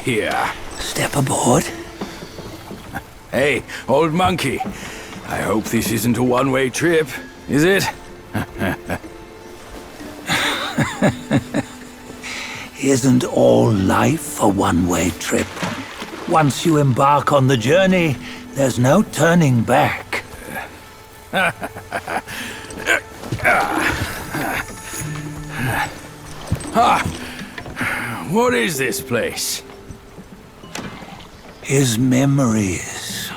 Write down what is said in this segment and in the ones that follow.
here. Step aboard. Hey, old monkey. I hope this isn't a one-way trip, is it? Isn't all life a one-way trip? Once you embark on the journey, there's no turning back. What is this place? His memories.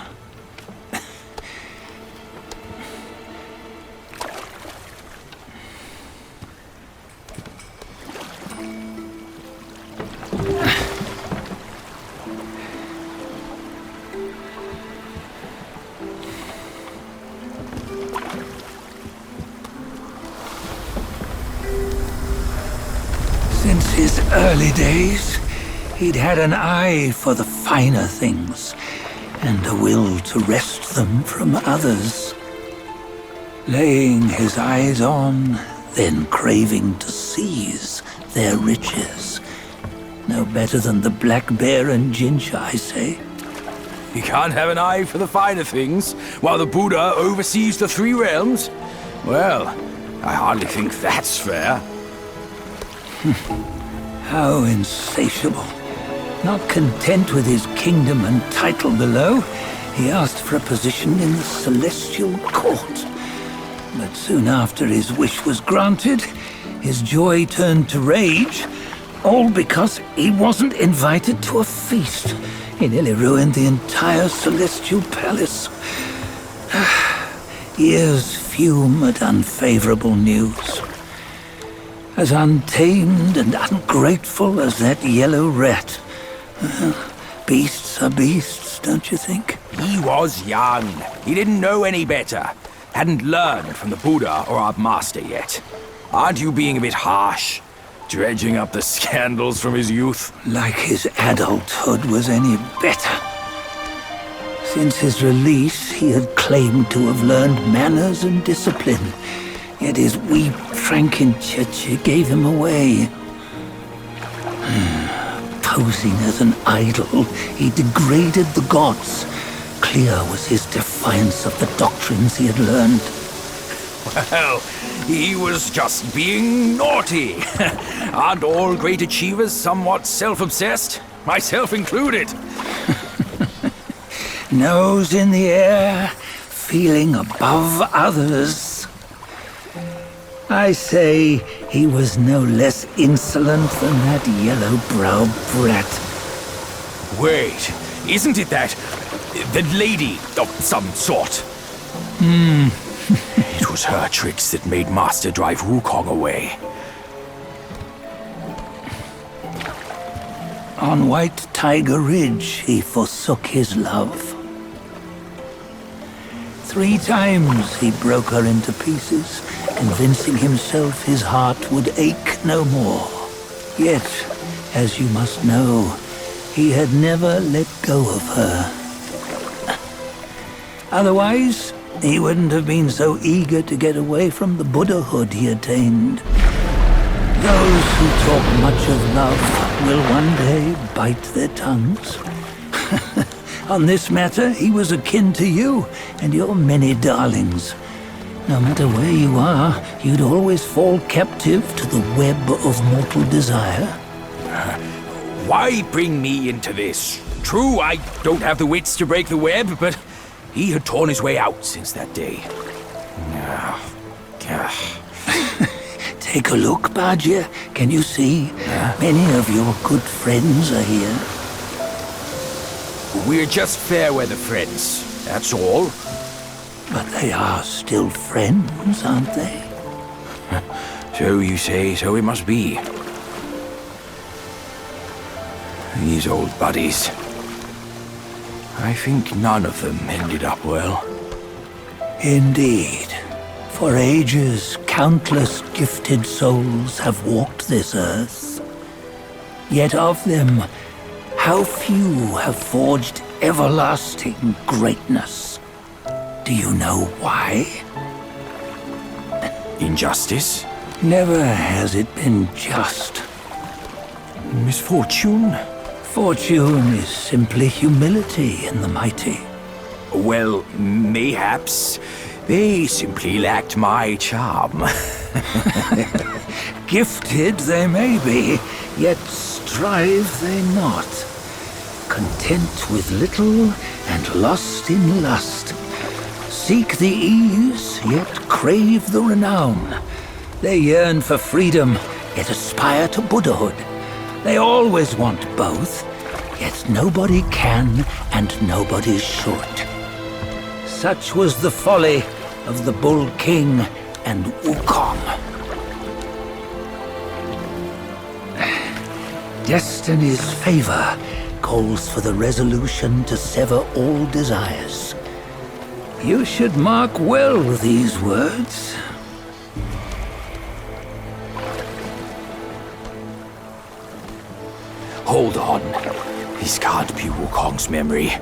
Since his early days, he'd had an eye for the finer things, and a will to wrest them from others. Laying his eyes on, then craving to seize their riches. No better than the black bear and Jinja, I say. You can't have an eye for the finer things, while the Buddha oversees the three realms? Well, I hardly think that's fair. How insatiable. Not content with his kingdom and title below, he asked for a position in the celestial court. But soon after his wish was granted, his joy turned to rage, all because he wasn't invited to a feast. He nearly ruined the entire celestial palace. Ears fume at unfavorable news. As untamed and ungrateful as that yellow rat. Beasts are beasts, don't you think? He was young. He didn't know any better. Hadn't learned from the Buddha or our master yet. Aren't you being a bit harsh? Dredging up the scandals from his youth? Like his adulthood was any better. Since his release, he had claimed to have learned manners and discipline. Yet his weak Frankenchurch gave him away. Posing as an idol, he degraded the gods. Clear was his defiance of the doctrines he had learned. Well, he was just being naughty. Aren't all great achievers somewhat self-obsessed? Myself included. Nose in the air, feeling above others. I say he was no less insolent than that yellow-browed brat. Wait, isn't it that lady of some sort? It was her tricks that made Master drive Wukong away. On White Tiger Ridge, he forsook his love. 3 times he broke her into pieces, convincing himself his heart would ache no more. Yet, as you must know, he had never let go of her. Otherwise, he wouldn't have been so eager to get away from the Buddhahood he attained. Those who talk much of love will one day bite their tongues. On this matter, he was akin to you and your many darlings. No matter where you are, you'd always fall captive to the web of mortal desire. Why bring me into this? True, I don't have the wits to break the web, but he had torn his way out since that day. Take a look, Bajia. Can you see? Many of your good friends are here. We're just fair-weather friends, that's all. But they are still friends, aren't they? So you say, so it must be. These old buddies. I think none of them ended up well. Indeed. For ages, countless gifted souls have walked this earth. Yet of them, how few have forged everlasting greatness? Do you know why? Injustice? Never has it been just. Misfortune? Fortune is simply humility in the mighty. Well, mayhaps they simply lacked my charm. Gifted they may be, yet strive they not. Content with little and lost in lust. Seek the ease, yet crave the renown. They yearn for freedom, yet aspire to Buddhahood. They always want both, yet nobody can and nobody should. Such was the folly of the Bull King and Wukong. Destiny's favor calls for the resolution to sever all desires. You should mark well these words. Hold on. This can't be Wukong's memory.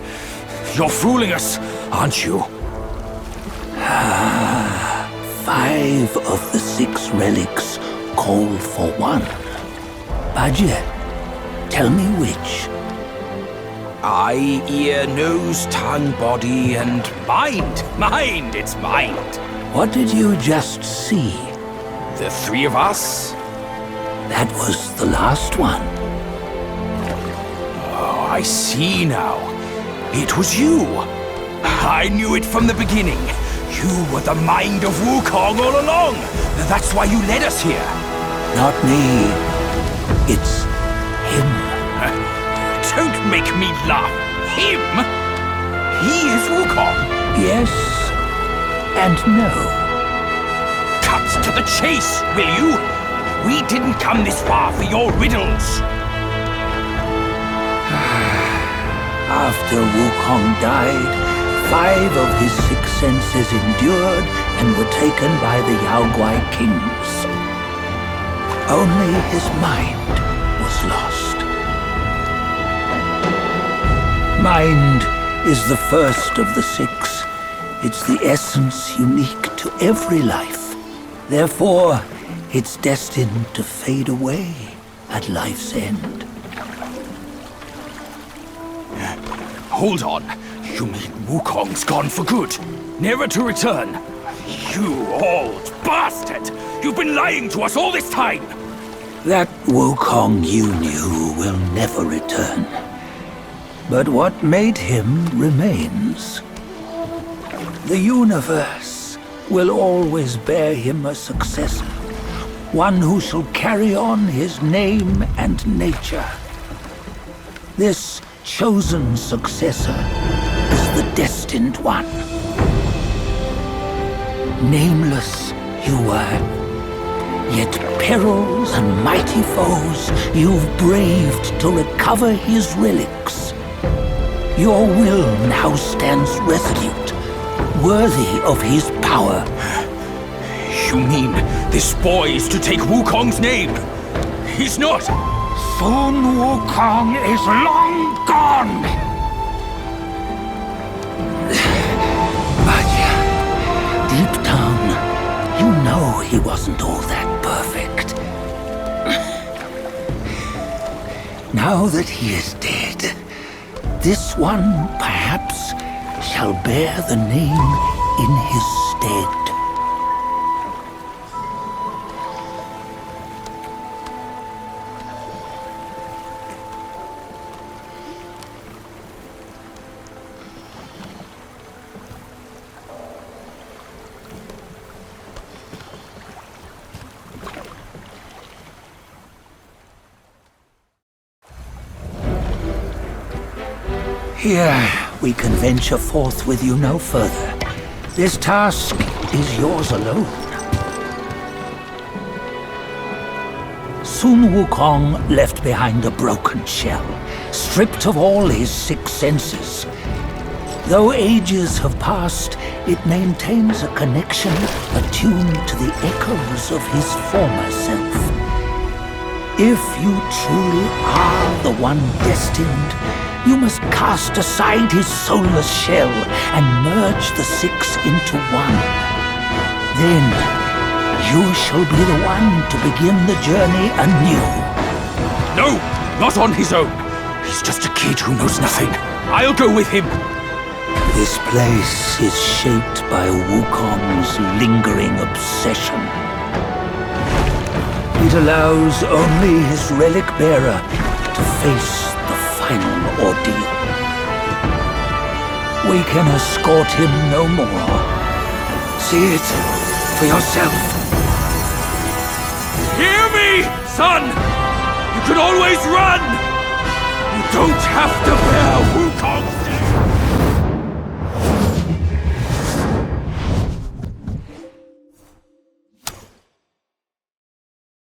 You're fooling us, aren't you? 5 of the 6 relics call for one. Bajie, tell me which. Eye, ear, nose, tongue, body, and mind. Mind, it's mind. What did you just see? The 3 of us? That was the last one. Oh, I see now. It was you. I knew it from the beginning. You were the mind of Wukong all along. That's why you led us here. Not me. It's him. Don't make me laugh. Him? He is Wukong. Yes and no. Cut to the chase, will you? We didn't come this far for your riddles. After Wukong died, 5 of his 6 senses endured and were taken by the Yaoguai kings. Only his mind was lost. Mind is the first of the 6. It's the essence unique to every life. Therefore, it's destined to fade away at life's end. Hold on. You mean Wukong's gone for good? Never to return? You old bastard! You've been lying to us all this time! That Wukong you knew will never return. But what made him remains. The universe will always bear him a successor. One who shall carry on his name and nature. This chosen successor is the destined one. Nameless you were, yet perils and mighty foes you've braved to recover his relics. Your will now stands resolute, worthy of his power. You mean this boy is to take Wukong's name? He's not! Sun Wukong is long gone! But deep down, you know he wasn't all that perfect. Now that he is dead, this one, perhaps, shall bear the name in his stead. Here, we can venture forth with you no further. This task is yours alone. Sun Wukong left behind a broken shell, stripped of all his 6 senses. Though ages have passed, it maintains a connection attuned to the echoes of his former self. If you truly are the one destined, you must cast aside his soulless shell and merge the 6 into one. Then, you shall be the one to begin the journey anew. No, not on his own. He's just a kid who knows nothing. I'll go with him. This place is shaped by Wukong's lingering obsession. It allows only his relic bearer to face the final ordeal. We can escort him no more. See it for yourself. Hear me, son! You can always run! You don't have to bear Wukong's